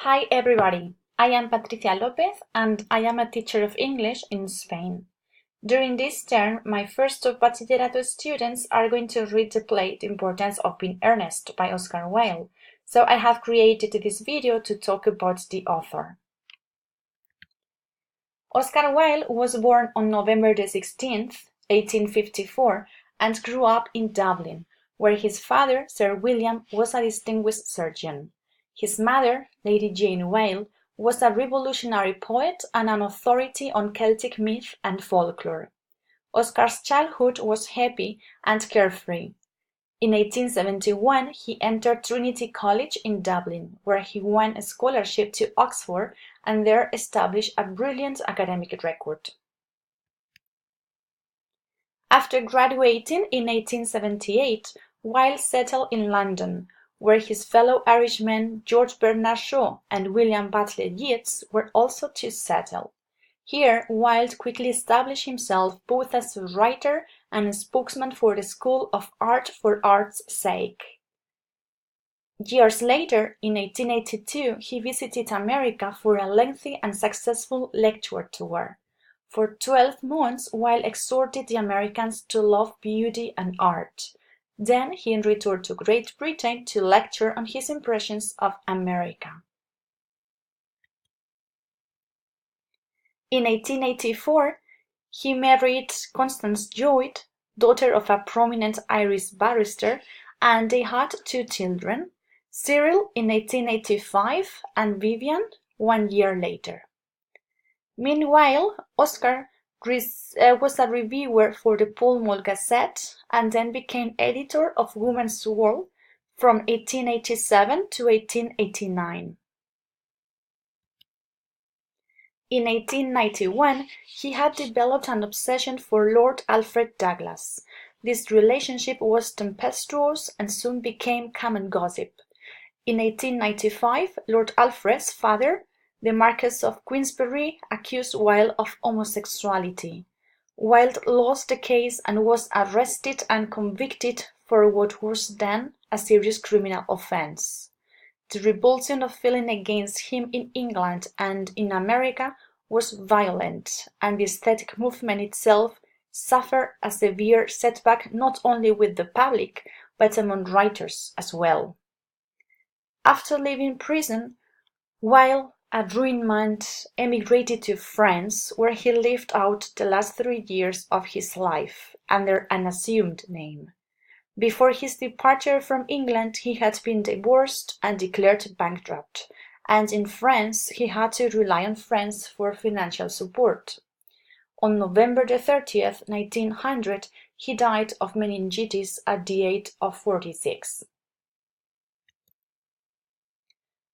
Hi everybody, I am Patricia Lopez and I am a teacher of English in Spain. During this term, my first two bachillerato students are going to read the play The Importance of Being Earnest by Oscar Wilde, so I have created this video to talk about the author. Oscar Wilde was born on November the 16th, 1854, and grew up in Dublin, where his father, Sir William, was a distinguished surgeon. His mother, Lady Jane Wilde, was a revolutionary poet and an authority on Celtic myth and folklore. Oscar's childhood was happy and carefree. In 1871, he entered Trinity College in Dublin, where he won a scholarship to Oxford and there established a brilliant academic record. After graduating in 1878, Wilde settled in London, where his fellow Irishmen George Bernard Shaw and William Butler Yeats were also to settle. Here, Wilde quickly established himself both as a writer and a spokesman for the School of Art for art's sake. Years later, in 1882, he visited America for a lengthy and successful lecture tour. For 12 months, Wilde exhorted the Americans to love beauty and art. Then he returned to Great Britain to lecture on his impressions of America. In 1884, he married Constance Lloyd, daughter of a prominent Irish barrister, and they had two children, Cyril in 1885 and Vivian 1 year later. Meanwhile, Oscar was a reviewer for the Pall Mall Gazette and then became editor of Woman's World from 1887 to 1889. In 1891, he had developed an obsession for Lord Alfred Douglas. This relationship was tempestuous and soon became common gossip. In 1895, Lord Alfred's father, the Marquess of Queensberry, accused Wilde of homosexuality. Wilde lost the case and was arrested and convicted for what was then a serious criminal offense. The revulsion of feeling against him in England and in America was violent, and the aesthetic movement itself suffered a severe setback not only with the public, but among writers as well. After leaving prison, Wilde, a ruined man, emigrated to France, where he lived out the last 3 years of his life under an assumed name. Before his departure from England, he had been divorced and declared bankrupt, and in France he had to rely on friends for financial support. On November 30th, 1900, he died of meningitis at the age of 46.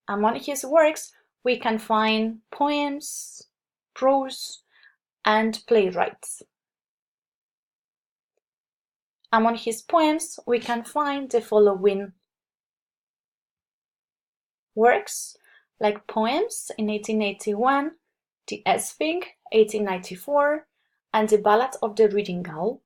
Among his works, we can find poems, prose, and playwrights. Among his poems, we can find the following works, like Poems in 1881, The Sphinx, 1894, and The Ballad of the Reading Gull.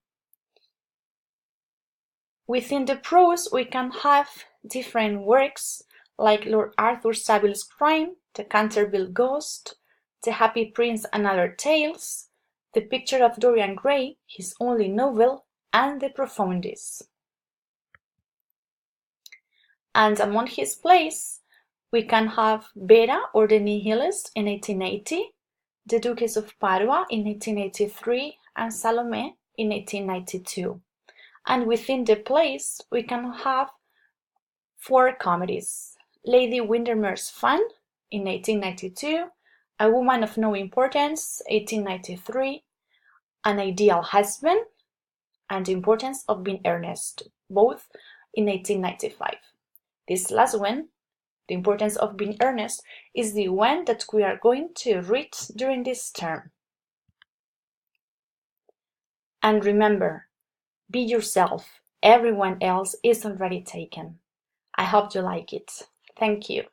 Within the prose, we can have different works, like Lord Arthur Saville's Crime, The Canterville Ghost, The Happy Prince and Other Tales, The Picture of Dorian Gray, his only novel, and De Profundis. And among his plays, we can have Vera or The Nihilist in 1880, The Duchess of Padua in 1883, and Salome in 1892. And within the plays, we can have 4 comedies: Lady Windermere's Fan in 1892, A Woman of No Importance, 1893, An Ideal Husband, and The Importance of Being Earnest, both in 1895. This last one, The Importance of Being Earnest, is the one that we are going to read during this term. And remember, be yourself. Everyone else is already taken. I hope you like it. Thank you.